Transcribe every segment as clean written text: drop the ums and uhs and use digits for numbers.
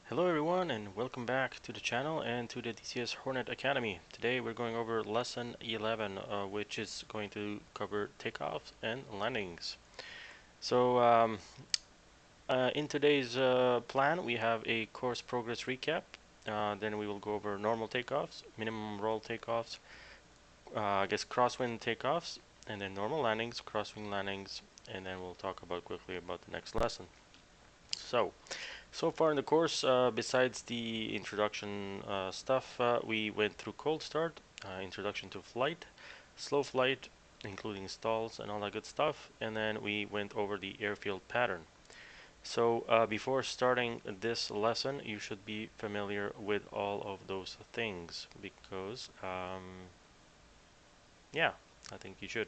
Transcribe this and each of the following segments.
Hello everyone and welcome back to the channel and to the DCS Hornet Academy. Today we're going over lesson 11 which is going to cover takeoffs and landings. So in today's plan we have a course progress recap. Then we will go over normal takeoffs, minimum roll takeoffs, I guess crosswind takeoffs, and then normal landings, crosswind landings, and then we'll talk about quickly about the next lesson. So far in the course, besides the introduction stuff, we went through cold start, introduction to flight, slow flight, including stalls and all that good stuff, and then we went over the airfield pattern. So before starting this lesson, you should be familiar with all of those things because, yeah, I think you should.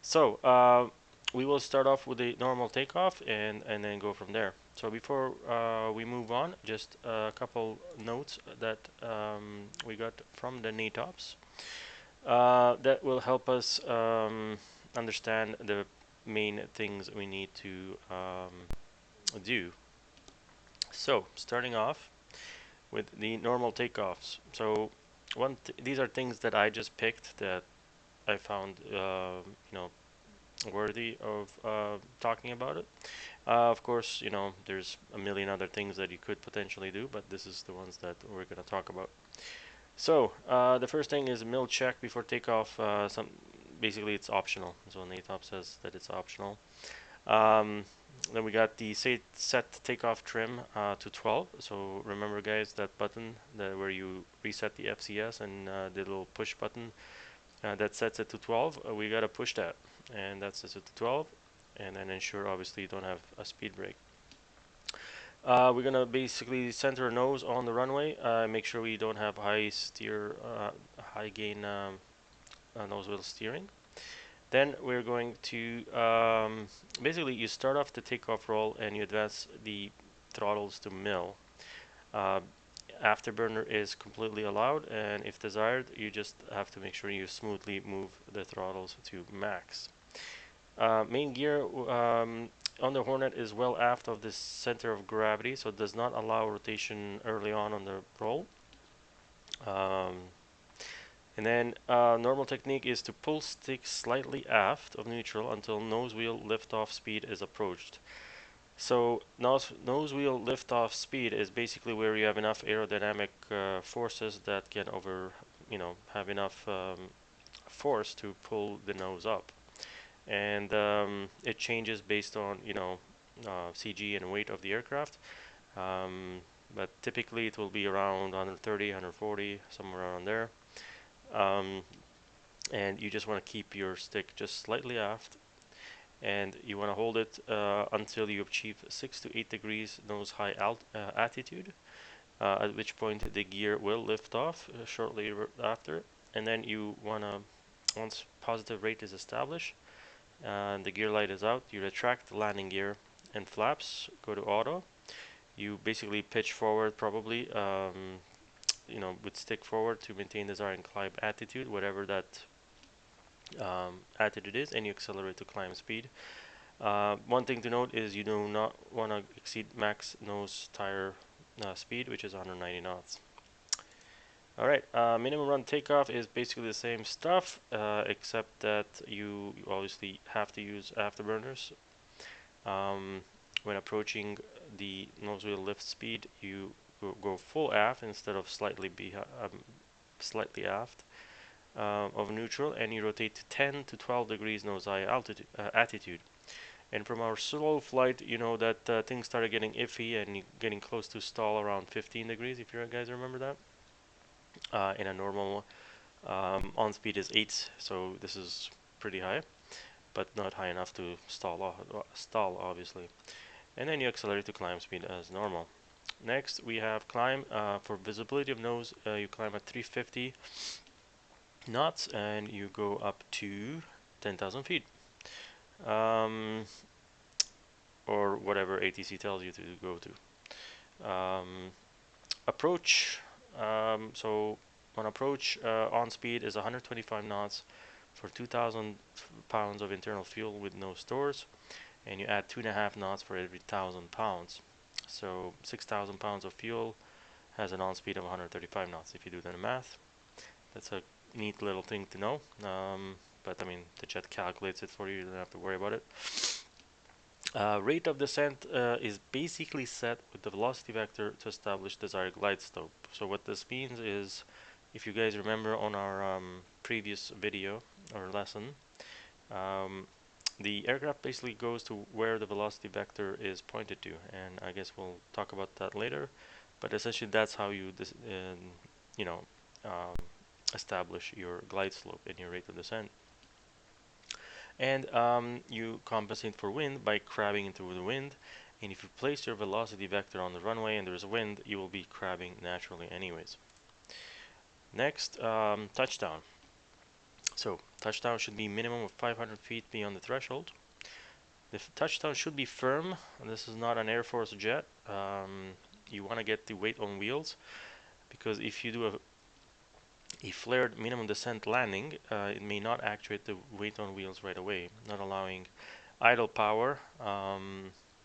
So we will start off with a normal takeoff and then go from there. So before we move on, just a couple notes that we got from the NATOPS that will help us understand the main things we need to do. So starting off with the normal takeoffs. So these are things that I just picked that I found worthy of talking about it. Of course, there's a million other things that you could potentially do, but this is the ones that we're going to talk about. So the first thing is mill check before takeoff. Basically it's optional. So NATOP says that it's optional. Then we got the set takeoff trim to 12. So remember, guys, that button where you reset the FCS and the little push button that sets it to 12. We gotta push that, and that sets it to 12, and then ensure obviously you don't have a speed brake. We're gonna basically center nose on the runway. Make sure we don't have high gain nose wheel steering. Then we're going to basically you start off the takeoff roll and you advance the throttles to mill. Afterburner is completely allowed, and if desired, you just have to make sure you smoothly move the throttles to max. Main gear on the Hornet is well aft of the center of gravity, so it does not allow rotation early on the roll. And then normal technique is to pull stick slightly aft of neutral until nose wheel liftoff speed is approached. So nose wheel liftoff speed is basically where you have enough aerodynamic forces that can have enough force to pull the nose up, and it changes based on CG and weight of the aircraft. But typically it will be around 130, 140, somewhere around there. And you just want to keep your stick just slightly aft, and you want to hold it until you achieve 6 to 8 degrees nose high attitude, at which point the gear will lift off shortly after. And then you want to, once positive rate is established and the gear light is out, you retract the landing gear and flaps go to auto. You basically pitch forward, probably with stick forward to maintain desired climb attitude, whatever that attitude is, and you accelerate to climb speed. One thing to note is you do not want to exceed max nose tire speed, which is 190 knots. Alright, minimum run takeoff is basically the same stuff, except that you obviously have to use afterburners. When approaching the nose wheel lift speed, you go full aft instead of slightly aft of neutral, and you rotate to 10 to 12 degrees nose high attitude. And from our slow flight, you know that things started getting iffy and getting close to stall around 15 degrees, if you guys remember that. In a normal on speed is 8, so this is pretty high, but not high enough to stall obviously. And then you accelerate to climb speed as normal. Next we have climb. For visibility of nose, you climb at 350 knots and you go up to 10,000 feet. Or whatever ATC tells you to go to. Approach. So on approach, on speed is 125 knots for 2,000 pounds of internal fuel with no stores, and you add 2.5 knots for every 1,000 pounds. So 6,000 pounds of fuel has an on-speed of 135 knots. If you do the math, that's a neat little thing to know. But I mean, the jet calculates it for you. You don't have to worry about it. Rate of descent is basically set with the velocity vector to establish desired glide slope. So what this means is, if you guys remember on our previous video or lesson, the aircraft basically goes to where the velocity vector is pointed to, and I guess we'll talk about that later. But essentially, that's how you you know um, establish your glide slope and your rate of descent. And you compensate for wind by crabbing into the wind. And if you place your velocity vector on the runway and there's a wind, you will be crabbing naturally anyways. Next, touchdown. So touchdown should be minimum of 500 feet beyond the threshold. The touchdown should be firm. This is not an Air Force jet. You want to get the weight on wheels, because if you do a flared minimum descent landing, it may not actuate the weight on wheels right away, not allowing idle power,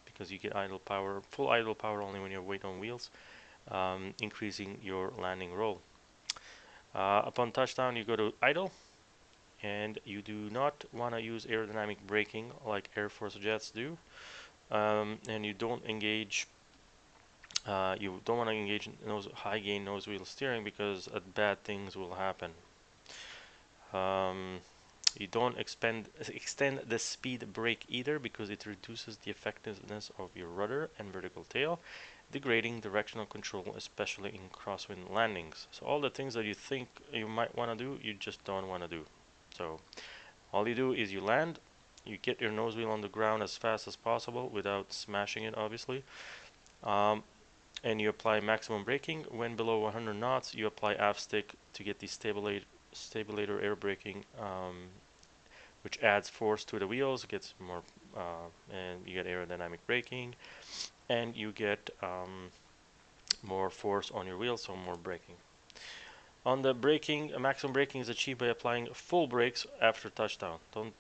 because you get idle power, full idle power only when you have weight on wheels, increasing your landing roll. Upon touchdown, you go to idle, and you do not want to use aerodynamic braking like Air Force jets do, and you don't engage. You don't want to engage in high gain nose wheel steering, because bad things will happen. You don't extend the speed brake either, because it reduces the effectiveness of your rudder and vertical tail, degrading directional control, especially in crosswind landings. So all the things that you think you might want to do, you just don't want to do. So all you do is you land, you get your nose wheel on the ground as fast as possible without smashing it, obviously, and you apply maximum braking. When below 100 knots, you apply aft stick to get the stabilator air braking, which adds force to the wheels, gets more, and you get aerodynamic braking, and you get more force on your wheels, so more braking. On the braking, maximum braking is achieved by applying full brakes after touchdown. Don't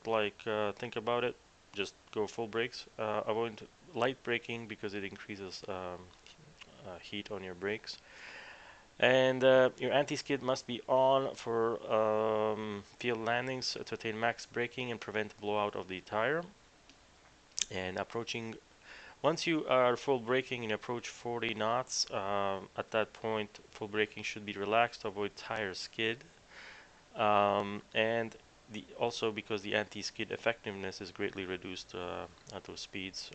think about it, just go full brakes. Avoid light braking, because it increases heat on your brakes. And your anti-skid must be on for field landings to attain max braking and prevent blowout of the tire. And once you are full braking and approach 40 knots, at that point, full braking should be relaxed to avoid tire skid. And also because the anti-skid effectiveness is greatly reduced at those speeds.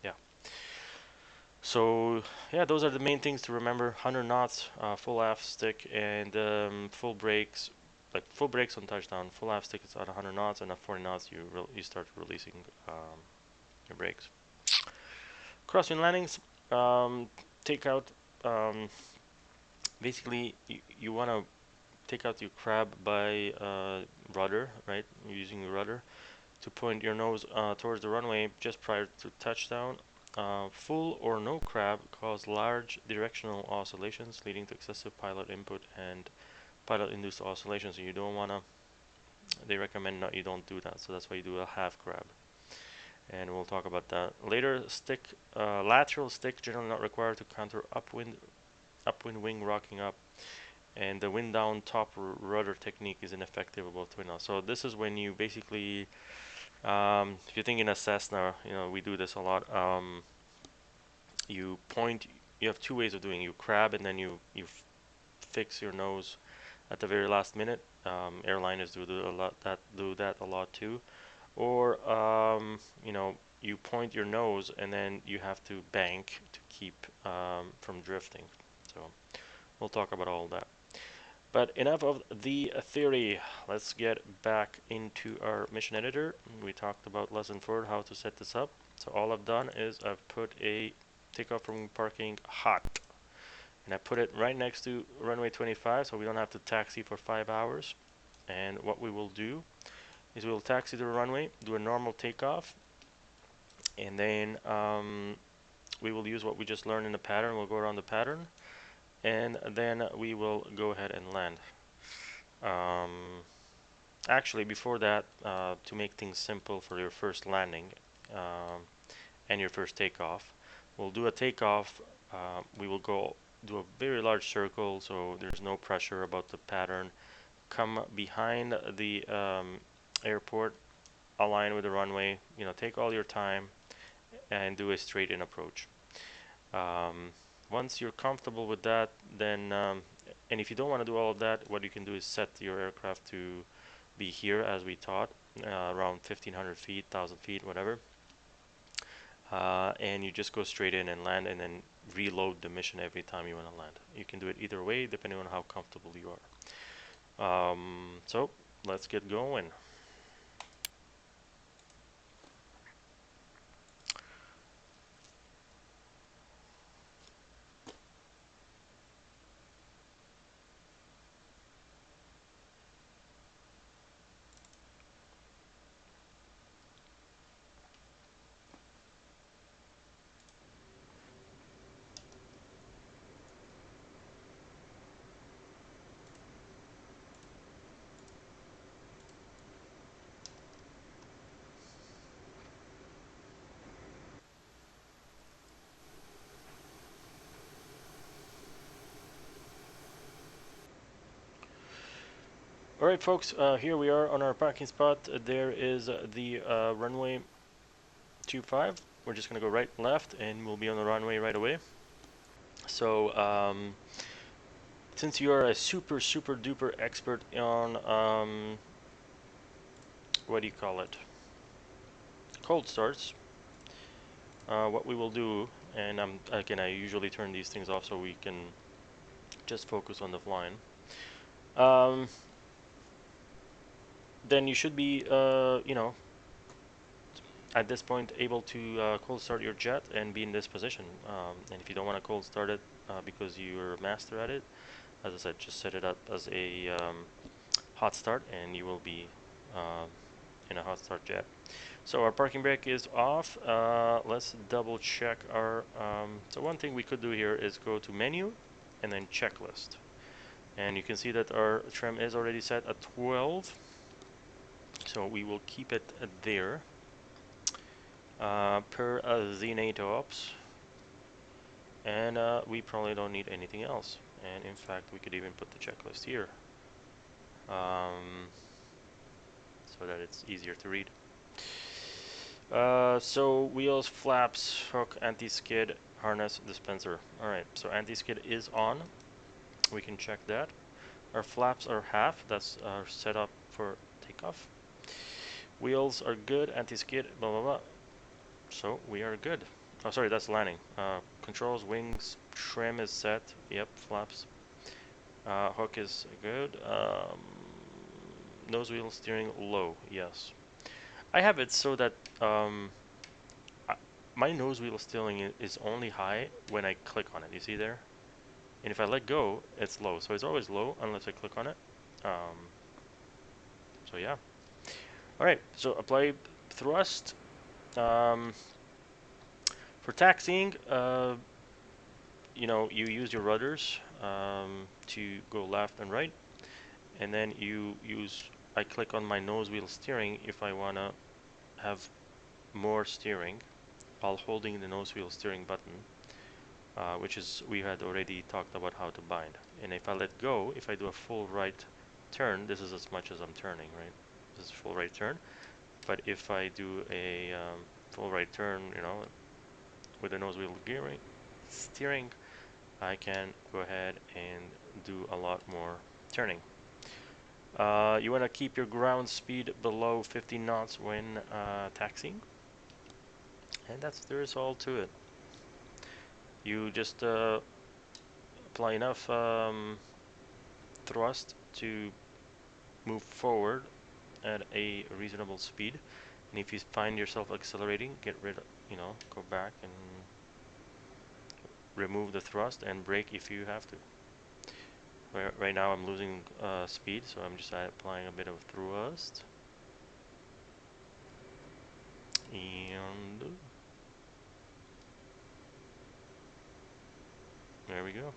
Yeah. So yeah, those are the main things to remember: 100 knots, full aft stick, and full brakes. Like full brakes on touchdown, full aft stick is at 100 knots, and at 40 knots you start releasing your brakes. Crosswind landings, take out. Basically, you want to take out your crab by rudder, right? Using the rudder to point your nose towards the runway just prior to touchdown. Full or no crab cause large directional oscillations, leading to excessive pilot input and pilot-induced oscillations. So you don't want to. They recommend you don't do that. So that's why you do a half crab, and we'll talk about that later. Lateral stick generally not required to counter upwind wing rocking up, and the wind down top rudder technique is ineffective above 20 knots. So this is when you basically, if you're thinking a Cessna, we do this a lot. You point. You have two ways of doing it. You crab, and then you fix your nose at the very last minute. Airliners do that a lot too. Or you point your nose, and then you have to bank to keep from drifting. So we'll talk about all that. But enough of the theory. Let's get back into our mission editor. We talked about lesson 4, how to set this up. So all I've done is I've put a takeoff from parking hot, and I put it right next to runway 25, so we don't have to taxi for 5 hours. And what we will do is we'll taxi to the runway, do a normal takeoff, and then we will use what we just learned in the pattern. We'll go around the pattern, and then we will go ahead and land. Actually, before that, to make things simple for your first landing and your first takeoff, We'll do a takeoff. We will go do a very large circle, so there's no pressure about the pattern. Come behind the airport, align with the runway. Take all your time and do a straight in approach. Once you're comfortable with that, then and if you don't want to do all of that, what you can do is set your aircraft to be here as we taught, around 1500 feet, 1000 feet, whatever. And you just go straight in and land, and then reload the mission every time you want to land. You can do it either way depending on how comfortable you are. So let's get going. Alright folks, here we are on our parking spot. There is the runway 25. We're just going to go right and left, and we'll be on the runway right away. So since you are a super duper expert on what do you call it, cold starts, what we will do, and again, I usually turn these things off so we can just focus on the flying. Then you should be, at this point able to cold start your jet and be in this position. And if you don't want to cold start it because you're a master at it, as I said, just set it up as a hot start and you will be in a hot start jet. So our parking brake is off. Let's double check our, so one thing we could do here is go to menu and then checklist. And you can see that our trim is already set at 12. So we will keep it there. Per the NATO ops. And we probably don't need anything else. And in fact, we could even put the checklist here. So that it's easier to read. So wheels, flaps, hook, anti-skid, harness, dispenser. Alright, so anti-skid is on. We can check that. Our flaps are half. That's our setup for takeoff. Wheels are good. Anti-skid, blah blah blah. So we are good. Oh, sorry, that's landing. Controls, wings, trim is set. Yep, flaps. Hook is good. Nose wheel steering low. Yes. I have it so that my nose wheel steering is only high when I click on it. You see there? And if I let go, it's low. So it's always low unless I click on it. So yeah. All right. So apply thrust. For taxiing, you use your rudders to go left and right, and then I click on my nose wheel steering if I want to have more steering while holding the nose wheel steering button, which is, we had already talked about how to bind. And if I let go, if I do a full right turn, this is as much as I'm turning, right? This is full right turn. But if I do a full right turn, with the nose wheel steering, I can go ahead and do a lot more turning. You want to keep your ground speed below 50 knots when taxiing, and there's all to it. You just apply enough thrust to move forward at a reasonable speed, and if you find yourself accelerating, go back and remove the thrust and brake if you have to. Right now I'm losing speed, so I'm just applying a bit of thrust. And there we go.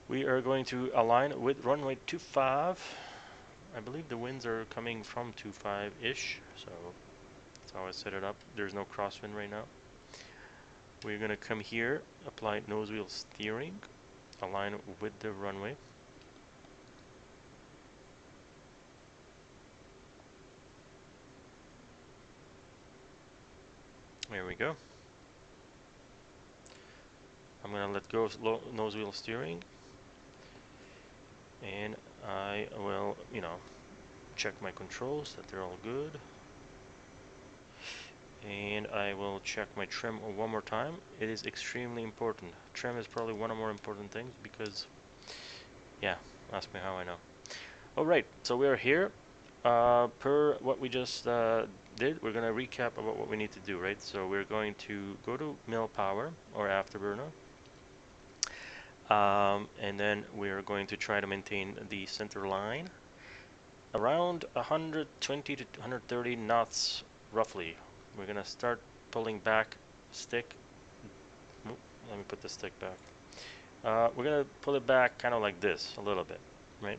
We are going to align with runway 25. I believe the winds are coming from 25-ish, so it's how I set it up. There's no crosswind right now. We're gonna come here, apply nose wheel steering, align with the runway. There we go. I'm gonna let go of nose wheel steering, and I will, check my controls that they're all good. And I will check my trim one more time. It is extremely important. Trim is probably one of the more important things because, yeah, ask me how I know. Alright, so we are here. Per what we just did, we're going to recap about what we need to do, right? So we're going to go to mill power or afterburner. And then we're going to try to maintain the center line around 120 to 130 knots roughly. We're gonna start pulling back stick. Let me put the stick back. We're gonna pull it back kind of like this a little bit, right?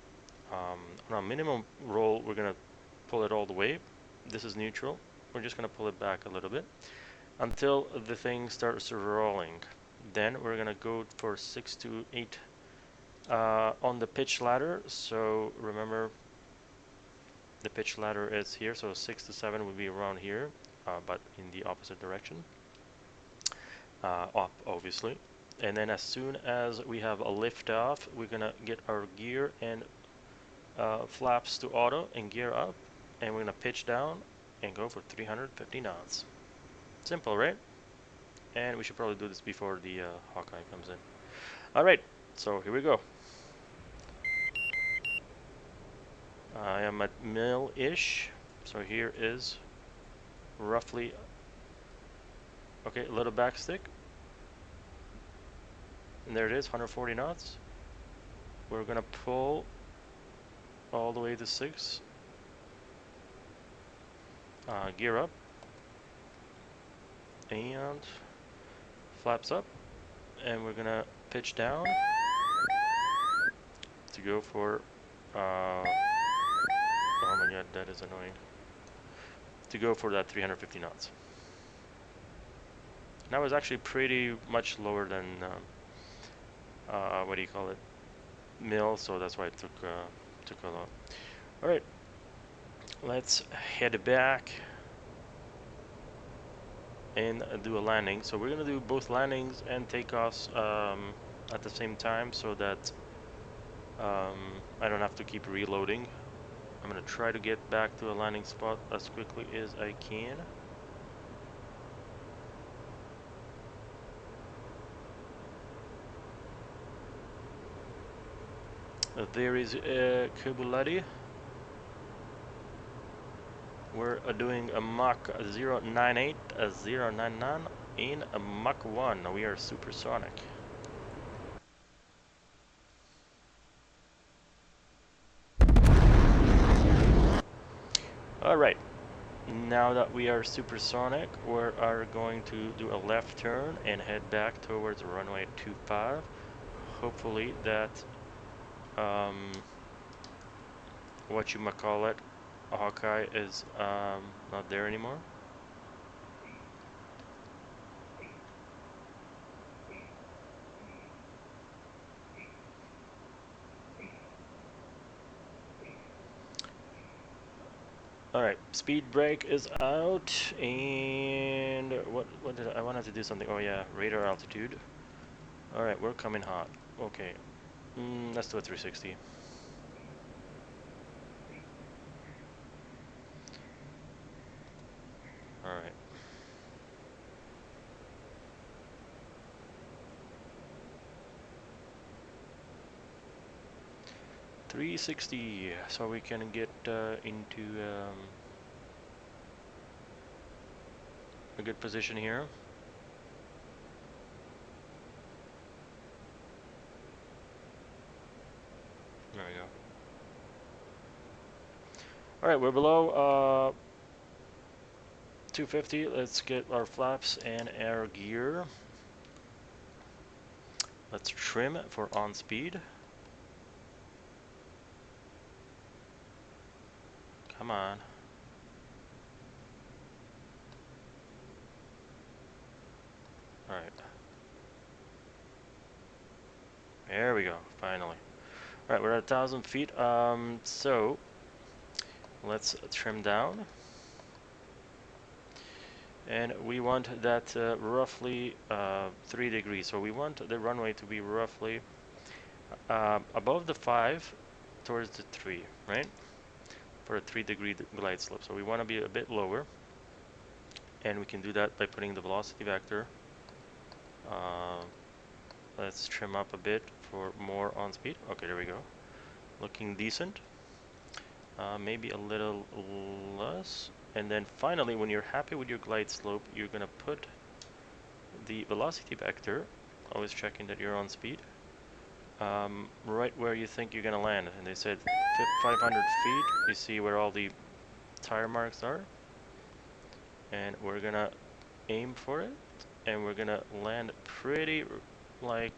On a minimum roll, we're gonna pull it all the way. This is neutral. We're just gonna pull it back a little bit until the thing starts rolling. Then we're gonna go for 6 to 8 on the pitch ladder. So remember, the pitch ladder is here, so 6 to 7 would be around here, but in the opposite direction, up obviously. And then as soon as we have a lift off, we're gonna get our gear and flaps to auto and gear up, and we're gonna pitch down and go for 350 knots. Simple, right? And we should probably do this before the Hawkeye comes in. Alright, so here we go. I am at mill-ish, so here is roughly, okay, a little back stick. And there it is, 140 knots. We're gonna pull all the way to 6. Gear up. And flaps up. And we're gonna pitch down to go for, oh my god, that is annoying. To go for that 350 knots. That was actually pretty much lower than, what do you call it? Mill, so that's why it took a lot. Alright, let's head back and do a landing. So we're gonna do both landings and takeoffs at the same time so that I don't have to keep reloading. I'm gonna try to get back to a landing spot as quickly as I can. There is Kubulati. We're doing a Mach 098, a 099 in a Mach 1. We are supersonic. Alright, now that we are supersonic, we are going to do a left turn and head back towards runway 25. Hopefully that, whatchamacallit, Hawkeye is not there anymore. Alright, speed brake is out, and what did I wanted to do something? Oh yeah, radar altitude. Alright, we're coming hot. Okay, let's do a 360. Alright. $360, so we can get into a good position here. There we go. Alright, we're below 250. Let's get our flaps and our gear. Let's trim for on speed. Come on. All right. There we go. Finally. All right, we're at 1,000 feet. So let's trim down, and we want that roughly 3 degrees. So we want the runway to be roughly above the 5 towards the 3, right? For a 3-degree glide slope. So we want to be a bit lower, and we can do that by putting the velocity vector. Let's trim up a bit for more on speed. Okay, there we go. Looking decent. Maybe a little less. And then finally, when you're happy with your glide slope, you're gonna put the velocity vector, always checking that you're on speed, right where you think you're gonna land. And they said 500 feet. You see where all the tire marks are, and we're gonna aim for it, and we're gonna land pretty like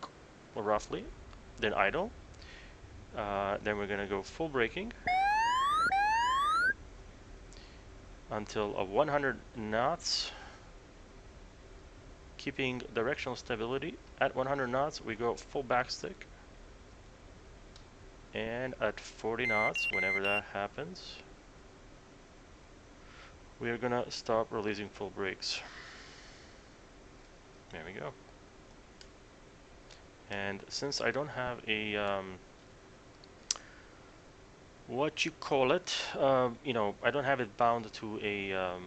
roughly, then idle. Then we're gonna go full braking until 100 knots, keeping directional stability. At 100 knots, we go full backstick, and at 40 knots, whenever that happens, we are gonna stop releasing full brakes. There we go. And since I don't have a what you call it, you know, I don't have it bound to a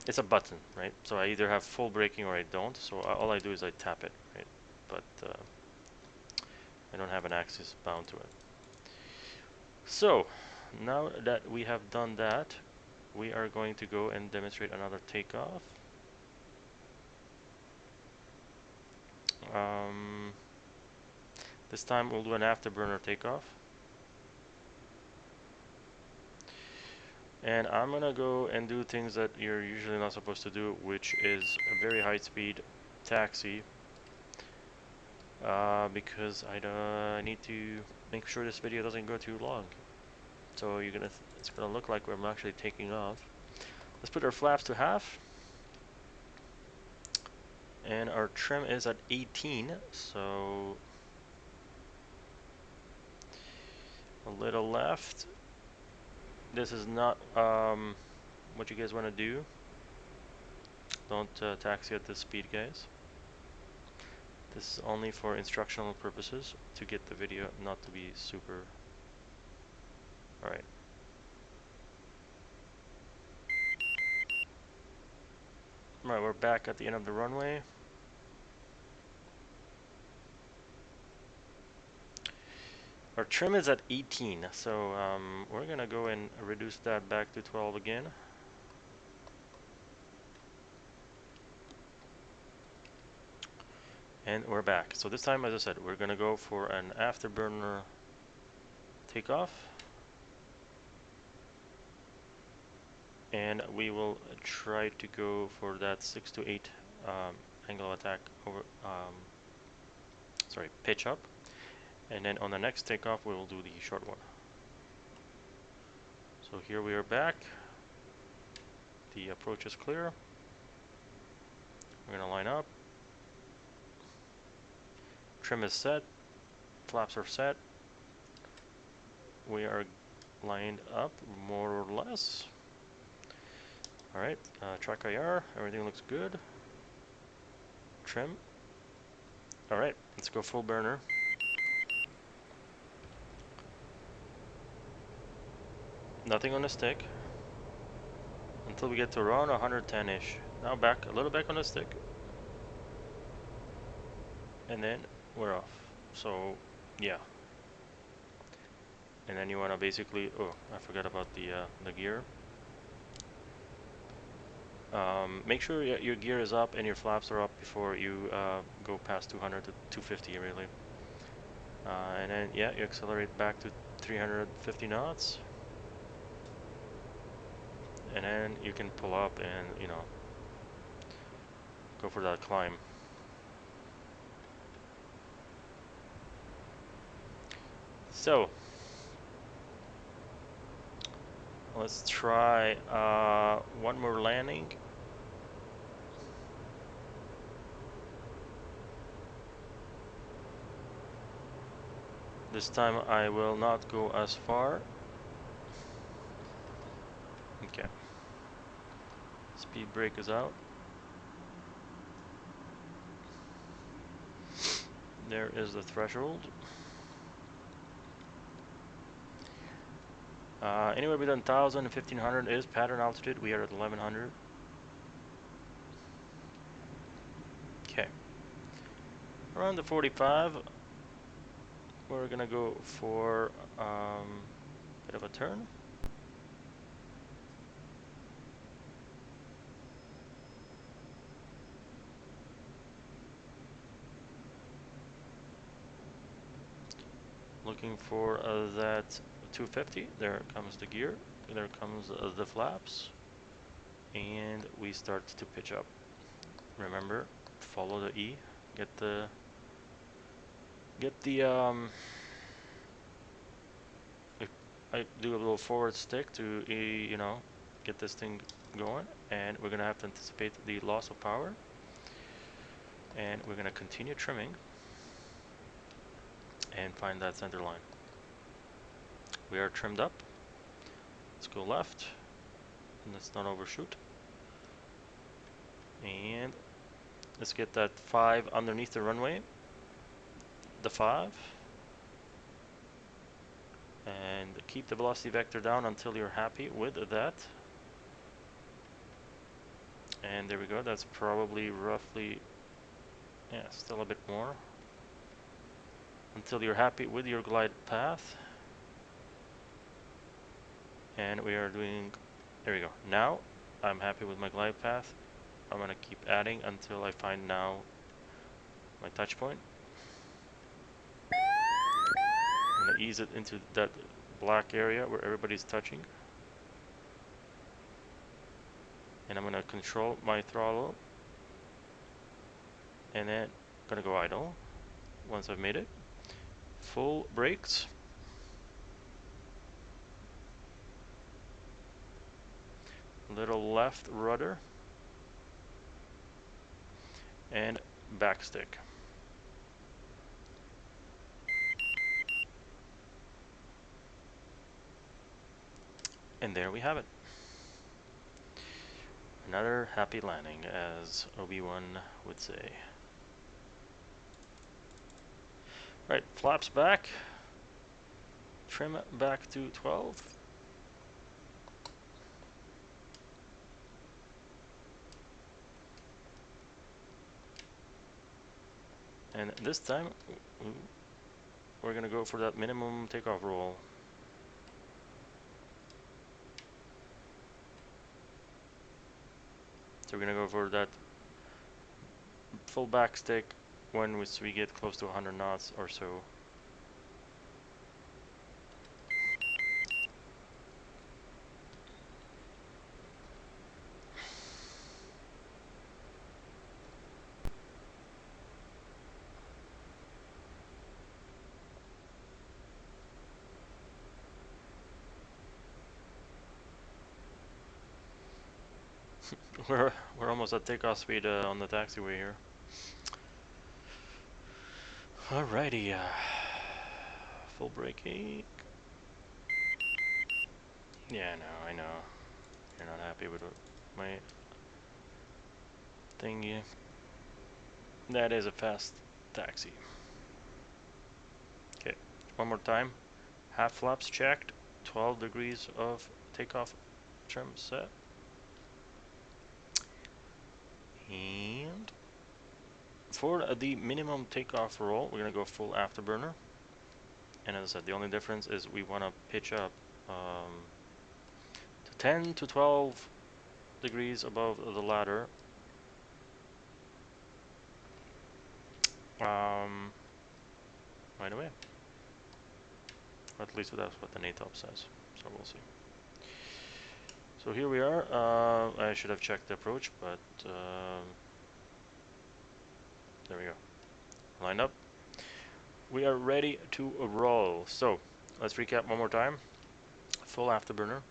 it's a button, right? So I either have full braking or I don't. So all I do is I tap it, right? But I don't have an axis bound to it. So now that we have done that, we are going to go and demonstrate another takeoff. This time we'll do an afterburner takeoff. And I'm gonna go and do things that you're usually not supposed to do, which is a very high speed taxi, because I need to make sure this video doesn't go too long. So it's gonna look like we're actually taking off. Let's put our flaps to half, and our trim is at 18, so a little left. This is not what you guys want to do. Don't taxi at this speed, guys. This is only for instructional purposes, to get the video not to be super. Alright. Alright, we're back at the end of the runway. Our trim is at 18, so we're gonna go and reduce that back to 12 again. And we're back. So this time, as I said, we're gonna go for an afterburner takeoff. And we will try to go for that 6 to 8 angle of attack over, pitch up. And then on the next takeoff, we will do the short one. So here we are back. The approach is clear. We're gonna line up. Trim is set. Flaps are set. We are lined up more or less. Alright, track IR, everything looks good. Trim. Alright, let's go full burner. Nothing on the stick until we get to around 110-ish. Now back, a little back on the stick. And then we're off. So, yeah. And then you want to basically, oh, I forgot about the gear. Make sure your gear is up and your flaps are up before you go past 200 to 250 really. And then, yeah, you accelerate back to 350 knots. And then you can pull up and, you know, go for that climb. So, let's try one more landing. This time I will not go as far. Okay. Speed brake is out. There is the threshold. Anywhere between 1000 and 1500 is pattern altitude. We are at 1100. Okay. Around the 45, we're gonna go for a bit of a turn. Looking for that 250. There comes the gear. There comes the flaps. And we start to pitch up. Remember, follow the E. Get the I do a little forward stick to get this thing going, and we're gonna have to anticipate the loss of power, and we're gonna continue trimming and find that center line. We are trimmed up. Let's go left, and let's not overshoot, and let's get that 5 underneath the runway. The 5. And keep the velocity vector down until you're happy with that. And there we go. That's probably roughly, yeah, still a bit more. Until you're happy with your glide path. And we are doing, there we go. Now I'm happy with my glide path. I'm gonna keep adding until I find now my touch point. I'm gonna ease it into that black area where everybody's touching. And I'm gonna control my throttle. And then gonna go idle once I've made it. Full brakes. Little left rudder. And back stick. And there we have it. Another happy landing, as Obi-Wan would say. Right, flaps back. Trim back to 12. And this time, we're gonna go for that minimum takeoff roll. So we're gonna go for that full back stick when we get close to 100 knots or so. We're almost at takeoff speed on the taxiway here. Alrighty, full braking. Yeah, no, I know. You're not happy with my thingy. That is a fast taxi. Okay, one more time. Half flaps checked. 12 degrees of takeoff trim set. And for the minimum takeoff roll, we're gonna go full afterburner. And as I said, the only difference is we want to pitch up to 10 to 12 degrees above the ladder. Right away. Or at least that's what the NATOP says. So we'll see. So here we are. I should have checked the approach, but there we go. Lined up. We are ready to roll. So let's recap one more time. Full afterburner.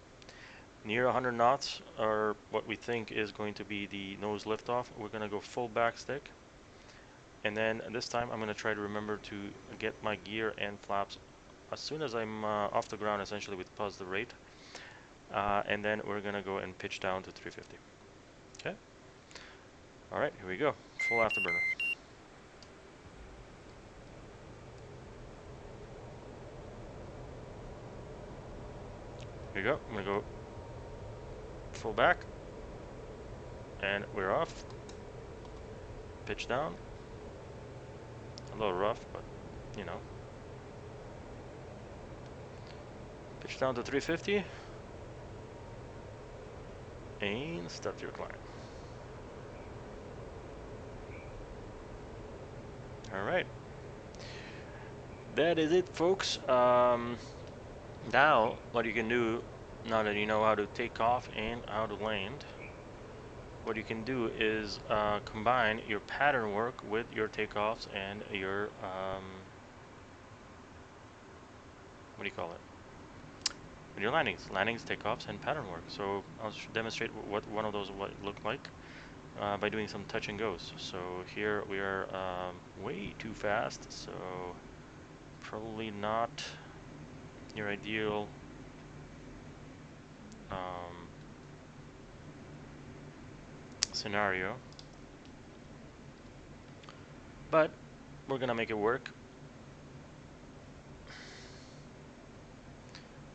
Near 100 knots are what we think is going to be the nose liftoff. We're going to go full backstick. And then this time I'm going to try to remember to get my gear and flaps as soon as I'm off the ground, essentially we pause the rate, and then we're gonna go and pitch down to 350. Okay. All right, here we go. Full afterburner. Here we go. I'm gonna go full back, and we're off. Pitch down. A little rough, but you know. Pitch down to 350, and start your climb. All right. That is it, folks. Now, what you can do, now that you know how to take off and how to land, what you can do is combine your pattern work with your takeoffs and your, what do you call it? With your landings, takeoffs, and pattern work. So I'll demonstrate what one of those what it looked like by doing some touch and goes. So here we are way too fast, so probably not your ideal scenario, but we're gonna make it work.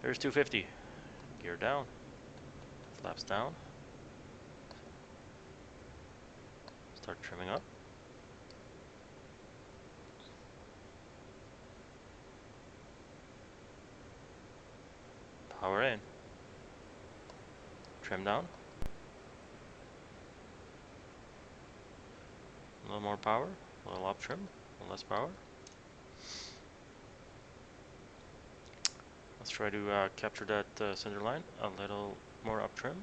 There's 250. Gear down, flaps down, start trimming up. Power in, trim down, a little more power, a little up trim, a little less power. Let's try to capture that center line, a little more up trim.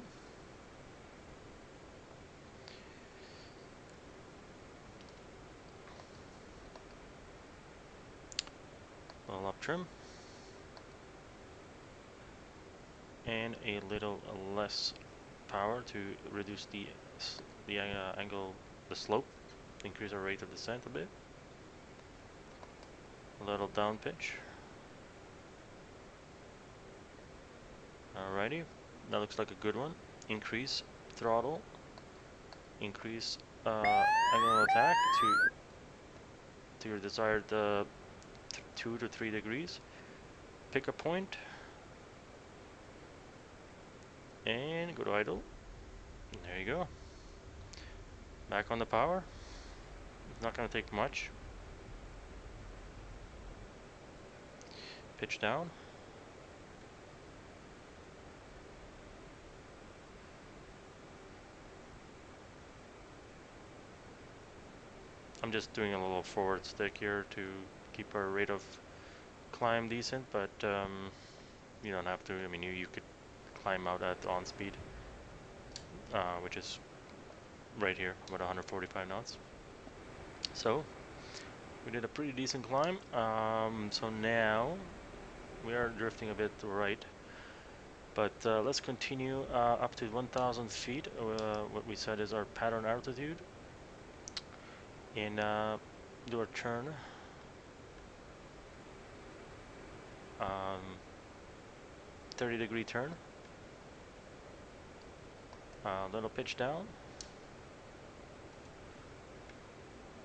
A little up trim. And a little less power to reduce the angle, the slope, increase our rate of descent a bit. A little down pitch. Alrighty, that looks like a good one. Increase throttle, increase angle of attack to your desired 2 to 3 degrees. Pick a point and go to idle. There you go. Back on the power. It's not going to take much. Pitch down. I'm just doing a little forward stick here to keep our rate of climb decent, but you don't have to. I mean, you could climb out at on speed, which is right here, about 145 knots. So we did a pretty decent climb. So now we are drifting a bit to right, but let's continue up to 1,000 feet. What we said is our pattern altitude, and do a turn. 30-degree turn. Little pitch down.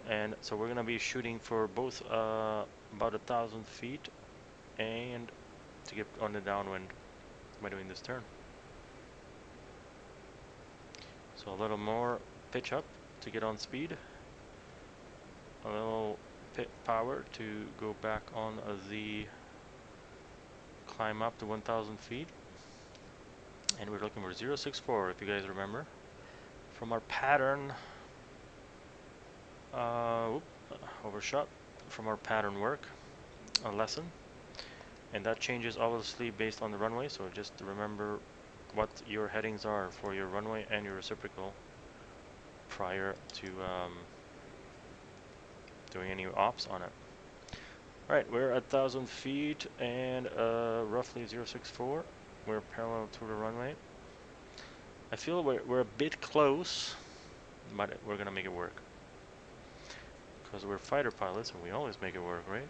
And so we're gonna be shooting for both about 1,000 feet and to get on the downwind by doing this turn. So a little more pitch up to get on speed. A little power to go back on the climb up to 1,000 feet. And we're looking for 064, if you guys remember, from our pattern. Overshot from our pattern work, a lesson, and that changes obviously based on the runway. So just remember what your headings are for your runway and your reciprocal prior to doing any ops on it. All right, we're at 1,000 feet and roughly 064. We're parallel to the runway. I feel we're a bit close, but we're gonna make it work. Because we're fighter pilots and we always make it work, right?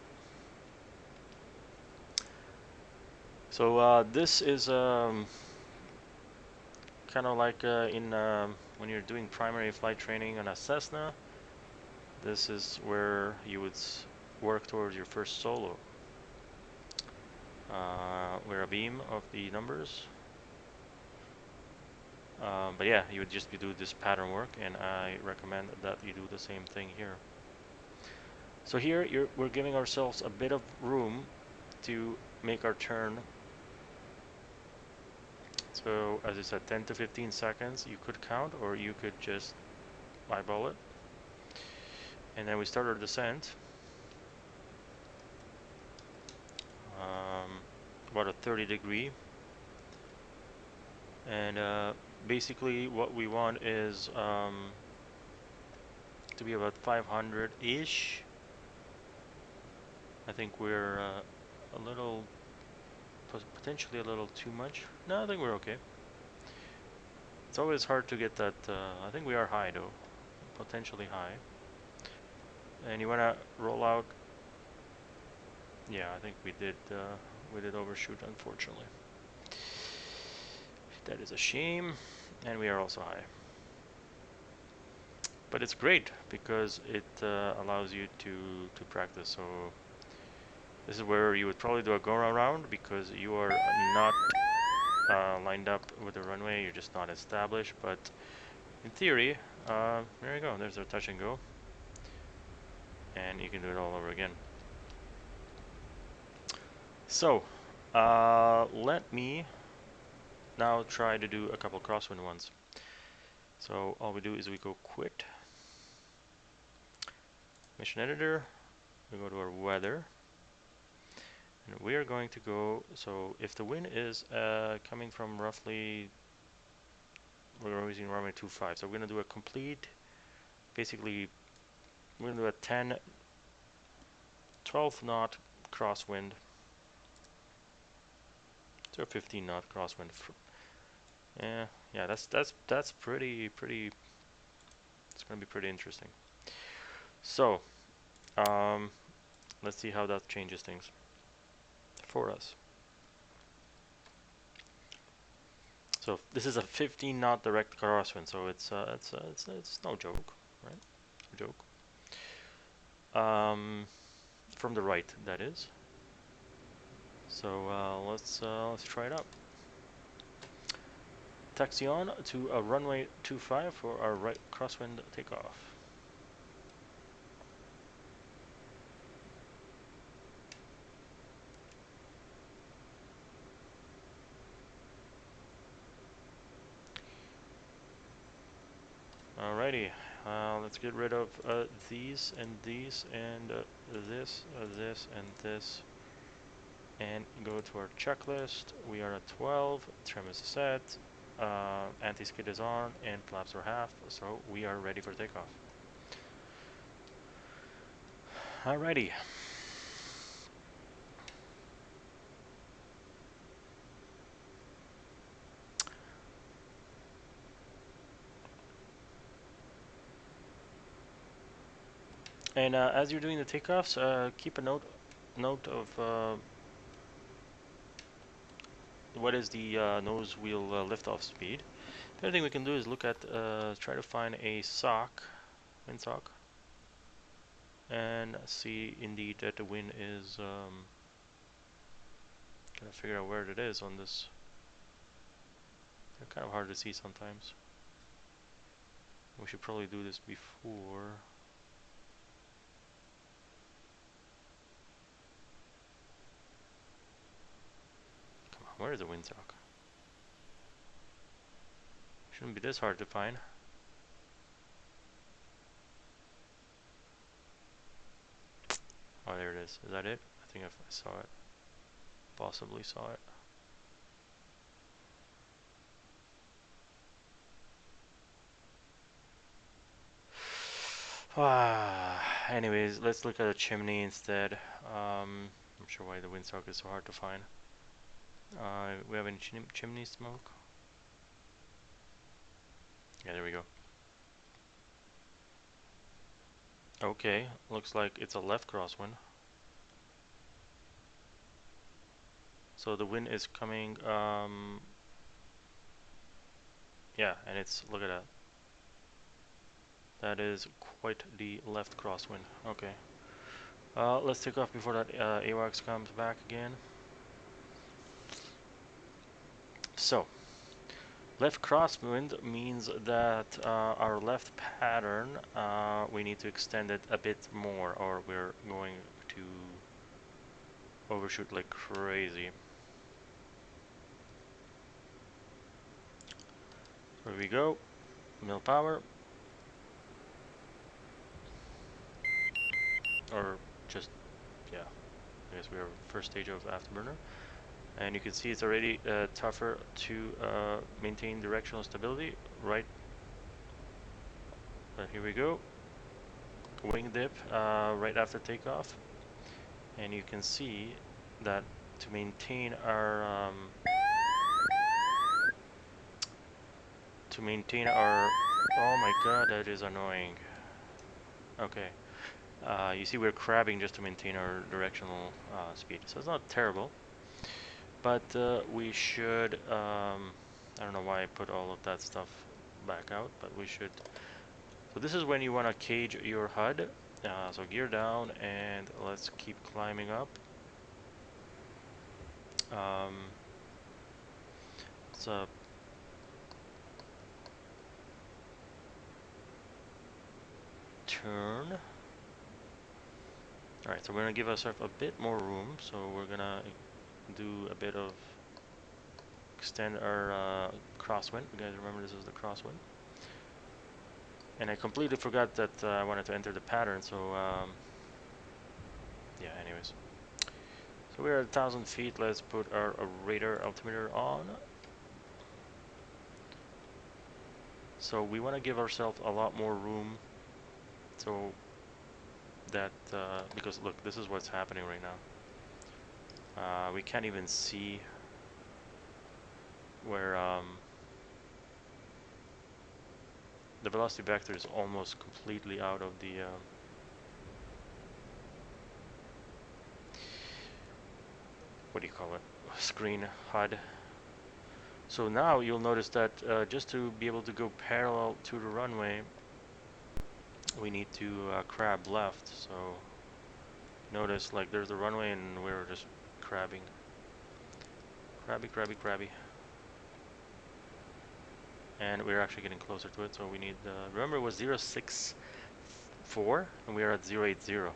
So this is kind of like in when you're doing primary flight training on a Cessna. This is where you would work towards your first solo. We're a beam of the numbers. But yeah, you would just do this pattern work, and I recommend that you do the same thing here. So here we're giving ourselves a bit of room to make our turn. So as I said, 10 to 15 seconds you could count, or you could just eyeball it. And then we start our descent. About a 30-degree. And basically what we want is to be about 500-ish. I think we're a little, potentially a little too much. No, I think we're okay. It's always hard to get that. I think we are high though, potentially high. And you want to roll out. Yeah, I think we did overshoot, unfortunately. That is a shame, and we are also high. But it's great because it allows you to practice. So this is where you would probably do a go around because you are not lined up with the runway. You're just not established. But in theory, there you go. There's our touch and go, and you can do it all over again. So let me now try to do a couple crosswind ones. So all we do is we go quit, mission editor, we go to our weather, and we are going to go, so if the wind is coming from roughly, we're using runway 25, so we're going to do a complete, basically we're going to do a 10, 12 knot crosswind, so 15 knot crosswind. Yeah, that's pretty, it's going to be pretty interesting. So let's see how that changes things for us. So this is a 15 knot direct crosswind, so it's no joke, right? No joke. From the right, that is. So let's try it out. Taxi on to a runway 25 for our right crosswind takeoff. Alrighty, let's get rid of these and this, and this and this, and go to our checklist. We are at 12, trim is set, anti-skid is on, and flaps are half, so we are ready for takeoff. Alrighty. And as you're doing the takeoffs, keep a note of what is the nose wheel liftoff speed. The other thing we can do is look at try to find a windsock, and see indeed that the wind is gonna figure out where it is on this. They're kind of hard to see sometimes. We should probably do this before. Come on, where is the windsock? Shouldn't be this hard to find. Oh, there it is. Is that it? I think I saw it. Possibly saw it. Anyways, let's look at a chimney instead. I'm sure why the windsock is so hard to find. We have any chimney smoke? Yeah, there we go. Okay, looks like it's a left crosswind. So the wind is coming, yeah, and it's, look at that. That is quite the left crosswind. Okay. Let's take off before that AWACS comes back again. So, left crosswind means that our left pattern, we need to extend it a bit more, or we're going to overshoot like crazy. Here we go. Mill power. Or just, yeah, I guess we are first stage of afterburner. And you can see it's already tougher to maintain directional stability, right? But here we go. Wing dip right after takeoff. And you can see that to maintain our oh my god, that is annoying. Okay, you see we're crabbing just to maintain our directional speed, so it's not terrible, but we should I don't know why I put all of that stuff back out, but we should. So this is when you want to cage your HUD. So gear down and let's keep climbing up. So turn. Alright, so we're gonna give ourselves a bit more room, so we're gonna do a bit of extend our crosswind. You guys remember this is the crosswind. And I completely forgot that I wanted to enter the pattern, so yeah, anyways. So we're at 1,000 feet, let's put our radar altimeter on. So we want to give ourselves a lot more room, so that, because look, this is what's happening right now. We can't even see where the velocity vector is almost completely out of the what do you call it, screen HUD. So now you'll notice that just to be able to go parallel to the runway, we need to crab left. So notice, like, there's the runway and we're just crabbing. Crabby, crabby, crabby. And we're actually getting closer to it, so we need, remember it was 064 and we are at 080,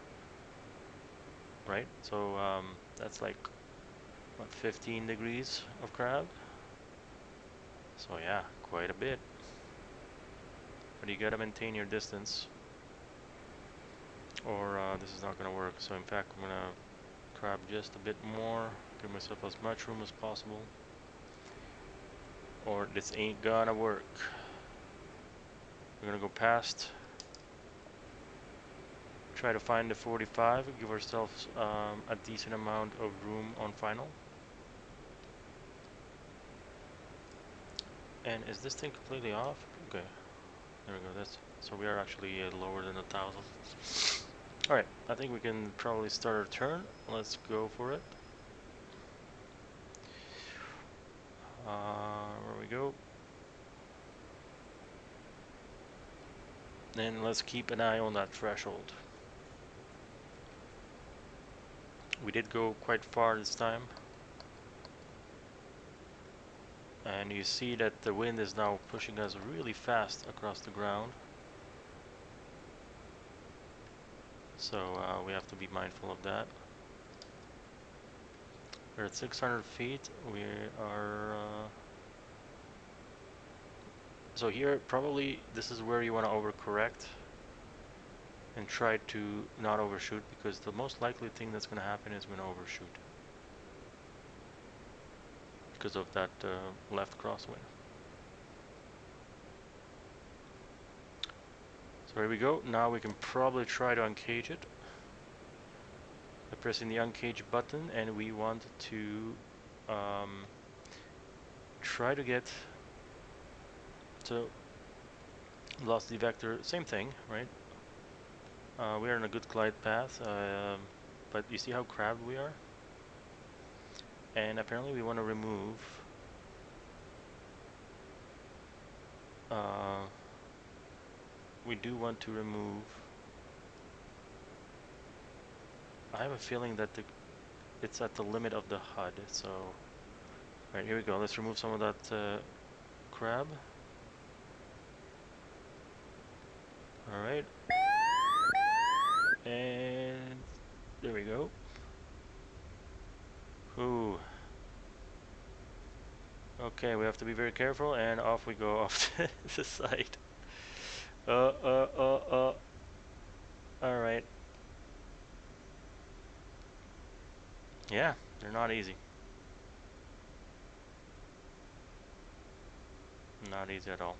right? So that's like, what, 15 degrees of crab? So yeah, quite a bit. But you gotta maintain your distance, or this is not gonna work. So in fact, I'm gonna crab just a bit more, give myself as much room as possible, or this ain't gonna work. We're gonna go past, try to find the 45, give ourselves a decent amount of room on final. And is this thing completely off? Okay, there we go. That's, so we are actually lower than 1,000. Alright, I think we can probably start our turn. Let's go for it. Where we go. Then let's keep an eye on that threshold. We did go quite far this time. And you see that the wind is now pushing us really fast across the ground. So we have to be mindful of that. We're at 600 feet. We are... so here, probably, this is where you want to overcorrect and try to not overshoot, because the most likely thing that's going to happen is we're going to overshoot because of that left crosswind. So here we go. Now we can probably try to uncage it by pressing the uncage button, and we want to try to get, so velocity vector, same thing, right? We are in a good glide path, but you see how crabbed we are? And apparently we want to remove we do want to remove. I have a feeling that it's at the limit of the HUD, so alright, here we go. Let's remove some of that crab. Alright. And there we go. Ooh. Okay, we have to be very careful, and off we go off to the side. Alright. Yeah, they're not easy. Not easy at all.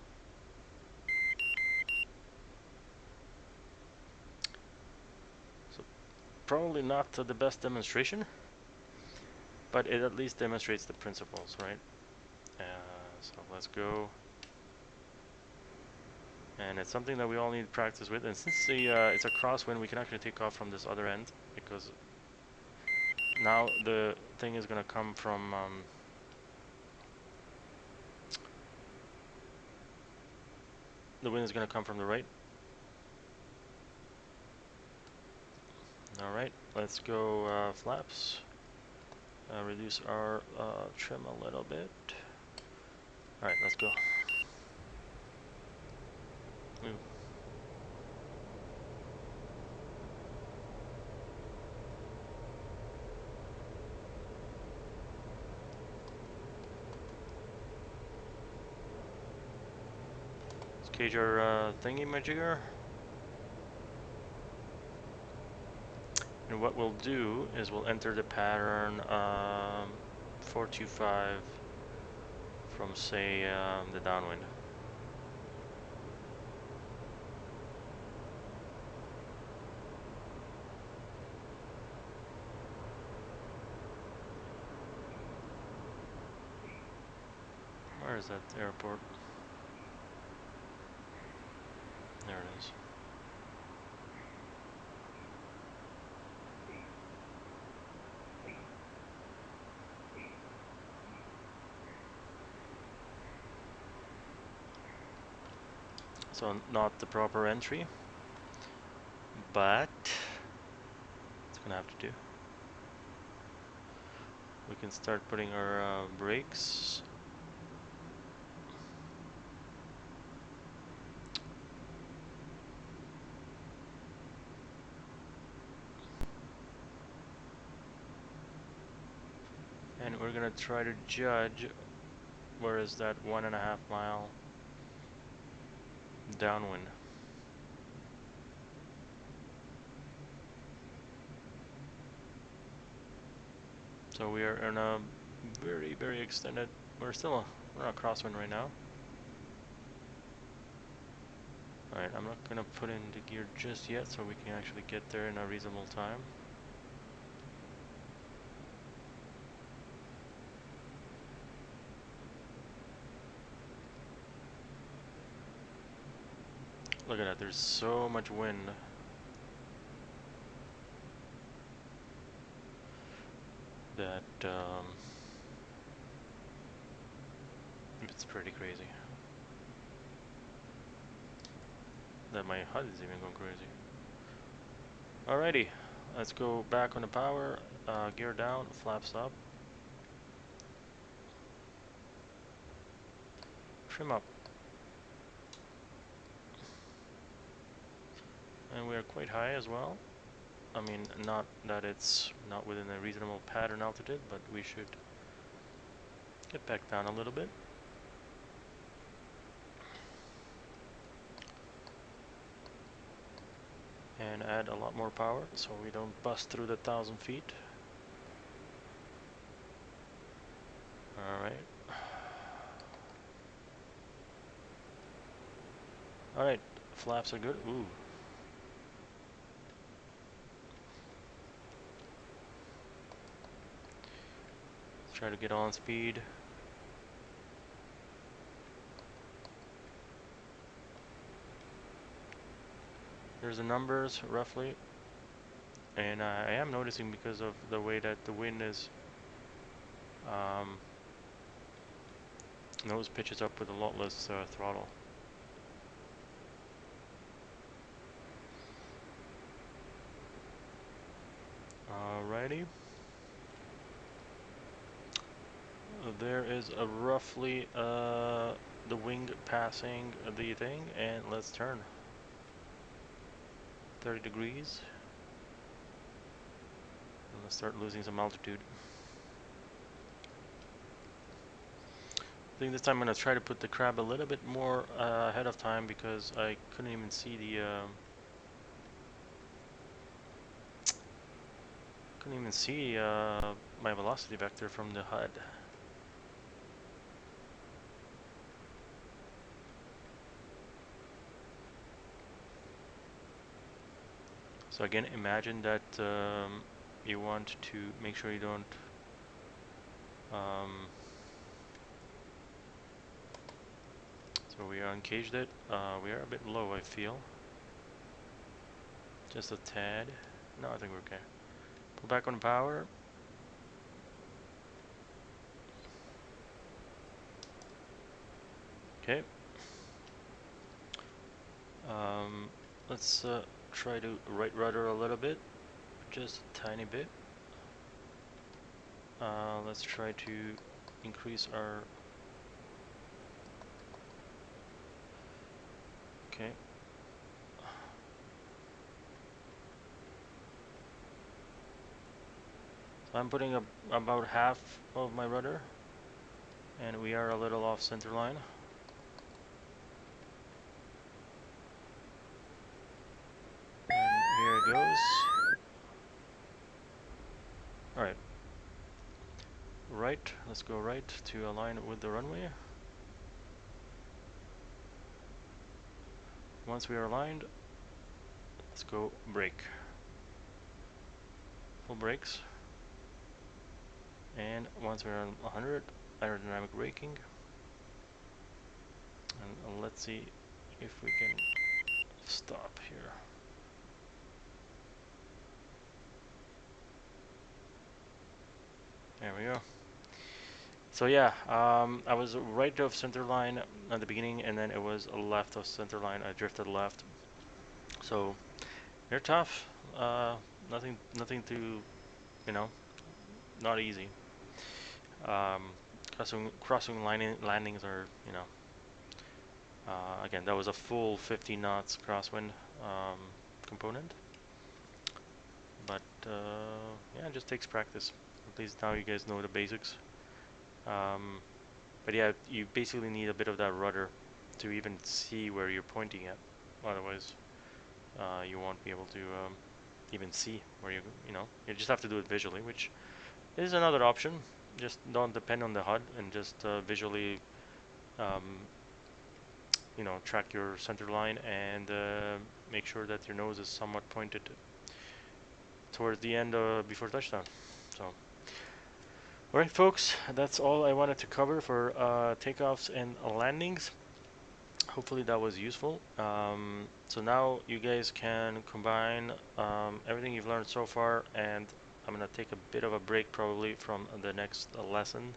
So, probably not the best demonstration, but it at least demonstrates the principles, right? So let's go. And it's something that we all need practice with. And since it's a crosswind, we can actually take off from this other end, because now the thing is going to come from the wind is going to come from the right. Alright, let's go flaps. Reduce our trim a little bit. Alright, let's go. Ooh. Let's cage our thingy majigger. And what we'll do is we'll enter the pattern 425 from, say, the downwind. Where is that airport? There it is. So not the proper entry, but it's gonna have to do. We can start putting our brakes. And we're gonna try to judge where is that 1.5 mile downwind. So we are in a very, very extended, we're on a crosswind right now. Alright, I'm not gonna put in the gear just yet so we can actually get there in a reasonable time. Look at that, there's so much wind. That it's pretty crazy. That my HUD is even going crazy. Alrighty, let's go back on the power, gear down, flaps up. Trim up. And we are quite high as well. I mean, not that it's not within a reasonable pattern altitude, but we should get back down a little bit. And add a lot more power so we don't bust through the 1,000 feet. Alright. Alright, flaps are good. Ooh. Let's try to get on speed. There's the numbers, roughly. And I am noticing, because of the way that the wind is Nose pitches up with a lot less throttle. Alrighty. There is a roughly the wing passing the thing, and let's turn. 30 degrees. And let's start losing some altitude. I think this time I'm going to try to put the crab a little bit more ahead of time because I couldn't even see the my velocity vector from the HUD. So again, imagine that you want to make sure you don't so we uncaged it. We are a bit low, I feel. Just a tad. No, I think we're okay. Pull back on power. Okay. Let's try to right rudder a little bit, just a tiny bit. Let's try to increase our. Okay. So I'm putting about half of my rudder, and we are a little off center line. And here it goes. Alright. Right, let's go right to align with the runway. Once we are aligned, let's go brake. Full brakes. And once we're on 100, aerodynamic braking. And let's see if we can stop here. There we go. So yeah, I was right of center line at the beginning, and then it was left of center line. I drifted left. So they're tough. Nothing to, you know, not easy. Crossing landings are, you know. Again, that was a full 50 knots crosswind component. But yeah, it just takes practice. At least now you guys know the basics. But yeah, you basically need a bit of that rudder to even see where you're pointing at. Otherwise, you won't be able to even see where you know. You just have to do it visually, which is another option. Just don't depend on the HUD and just visually, you know, track your center line and make sure that your nose is somewhat pointed towards the end before touchdown. So. Alright folks, that's all I wanted to cover for takeoffs and landings. Hopefully that was useful. So now you guys can combine everything you've learned so far, and I'm going to take a bit of a break probably from the next lesson,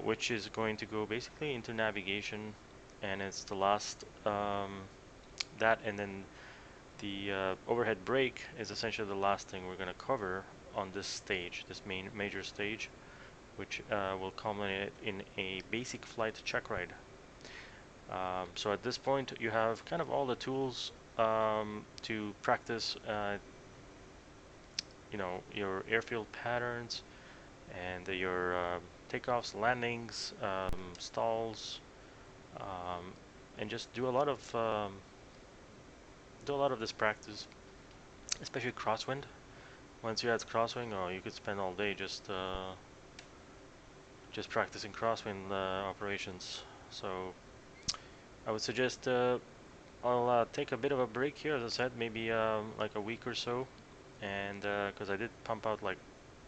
which is going to go basically into navigation, and it's the last, that and then the overhead brake is essentially the last thing we're going to cover on this stage, this major stage, which will culminate in a basic flight check ride. So at this point, you have kind of all the tools to practice, you know, your airfield patterns and your takeoffs, landings, stalls, and just do a lot of this practice, especially crosswind. Once you add crosswind, oh, you could spend all day just practicing crosswind operations. So I would suggest I'll take a bit of a break here, as I said, maybe like a week or so, and because I did pump out like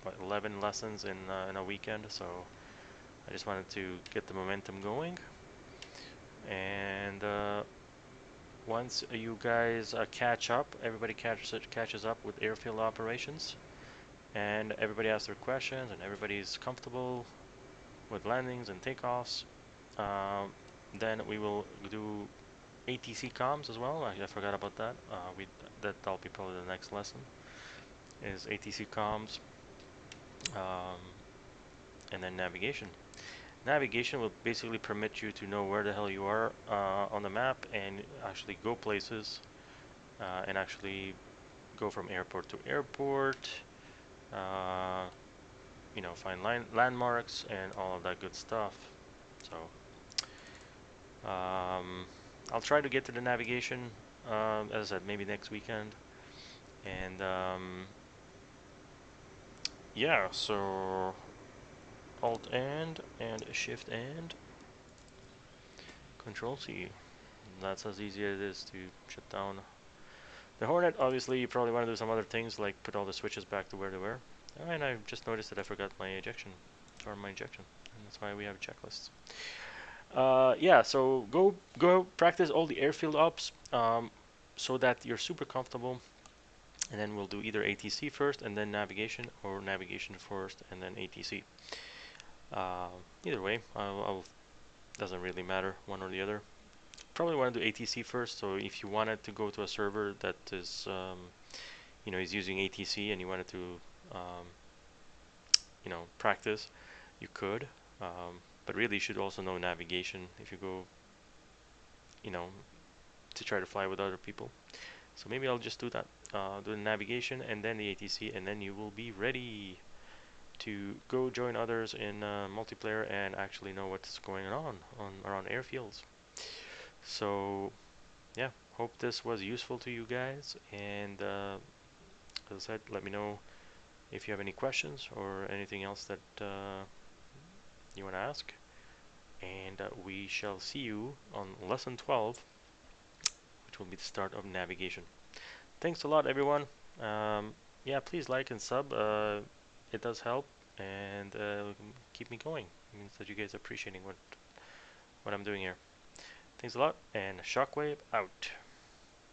what, 11 lessons in a weekend, so I just wanted to get the momentum going. And once you guys catch up, everybody catches up with airfield operations, and everybody asks their questions and everybody's comfortable with landings and takeoffs, then we will do ATC comms as well. I forgot about that. That'll be probably the next lesson is ATC comms, um, and then navigation. Navigation will basically permit you to know where the hell you are on the map and actually go places and actually go from airport to airport. Uh, find landmarks and all of that good stuff. So I'll try to get to the navigation, as I said, maybe next weekend. And yeah, so Alt and Shift and Control C. That's as easy as it is to shut down the Hornet. Obviously, you probably want to do some other things like put all the switches back to where they were. And I just noticed that I forgot my ejection, or my injection, and that's why we have checklists. Yeah, so go practice all the airfield ops, so that you're super comfortable, and then we'll do either ATC first and then navigation, or navigation first and then ATC. Either way, doesn't really matter, one or the other. Probably want to do ATC first, so if you wanted to go to a server that is, is using ATC and you wanted to, um, practice, you could. But really, you should also know navigation if you go, you know, to try to fly with other people. So maybe I'll just do that. Do the navigation and then the ATC, and then you will be ready to go join others in multiplayer and actually know what's going on around airfields. So yeah, hope this was useful to you guys. And as I said, let me know if you have any questions or anything else that you want to ask. And we shall see you on lesson 12, which will be the start of navigation. Thanks a lot, everyone. Yeah, please like and sub. It does help and keep me going. It means that you guys are appreciating what I'm doing here. Thanks a lot, and Shockwave out.